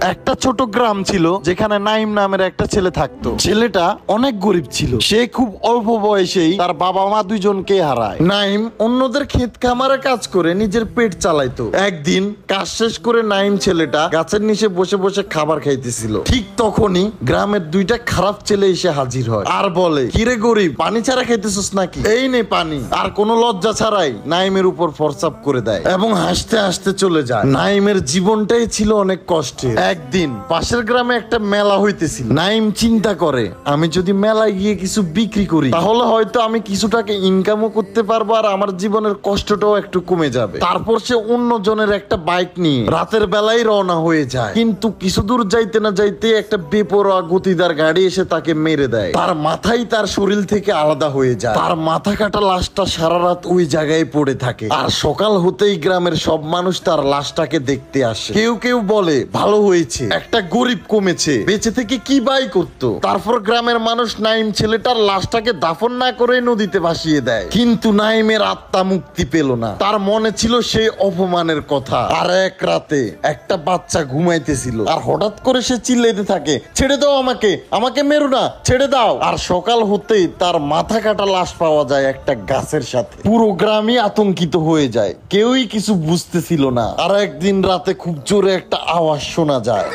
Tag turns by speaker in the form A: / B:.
A: একটা ছোট গ্রাম ছিল যেখানে নাইম নামের একটা ছেলে থাকতো। ছেলেটা অনেক গরিব ছিল। সে খুব অল্প বয়সেই তার বাবা মা দুইজনকে হারায়। নাইম অন্যদের ক্ষেত খামারে কাজ করে নিজের পেট চালাইতো। একদিন কাজ শেষ করে নাইম ছেলেটা গাছের নিচে বসে বসে খাবার খাইতেছিল। ঠিক তখনই গ্রামের দুইটা খারাপ ছেলে এসে হাজির হয় আর বলে, কিরে গরিব, পানি ছাড়া খাইতেছিস নাকি? এই নে পানি। আর কোনো লজ্জা ছাড়াই নাইমের উপর ফরসাপ করে দেয় এবং হাসতে হাসতে চলে যায়। নাইমের জীবনটাই ছিল অনেক কষ্টের। একদিন পাশের গ্রামে একটা মেলা হইতেছিল। নাইম চিন্তা করে, আমি যদি মেলায় গিয়ে কিছু বিক্রি করি তাহলে হয়তো আমি কিছু টাকা ইনকামও করতে পারবো আর আমার জীবনের কষ্টটাও একটু কমে যাবে। তারপর সে অন্য জনের একটা বাইক নিয়ে রাতের বেলায় রওনা হয়ে যায়। কিন্তু কিছু দূর যাইতে না যাইতে একটা বেপরোয়া গতিদার গাড়ি এসে তাকে মেরে দেয়। তার মাথাই তার শরীর থেকে আলাদা হয়ে যায়। তার মাথা কাটা লাশটা সারা রাত ওই জায়গায় পড়ে থাকে। আর সকাল হতেই গ্রামের সব মানুষ তার লাশটাকে দেখতে আসে। কেউ কেউ বলে, ভালো হয়েছে, একটা গরিব কমেছে, বেঁচে থেকে কি বাই করতো। তারপর গ্রামের মানুষ নাইম ছেলেটার লাশটাকে দাফন না করে নদীতে ভাসিয়ে দেয়। কিন্তু নাইমের আত্মা মুক্তি পেল না। তার মনে ছিল সেই অপমানের কথা। আর এক রাতে একটা বাচ্চা ঘুমাইতেছিল আর হঠাৎ করে সে চিল্লাইতে থাকে, ছেড়ে দাও আমাকে, আমাকে মেরো না, ছেড়ে দাও। আর সকাল হতেই তার মাথা কাটা লাশ পাওয়া যায় একটা গাছের সাথে। পুরো গ্রামই আতঙ্কিত হয়ে যায়, কেউই কিছু বুঝতেছিল না। আর একদিন রাতে খুব জোরে একটা আওয়াজ শোনা যায়।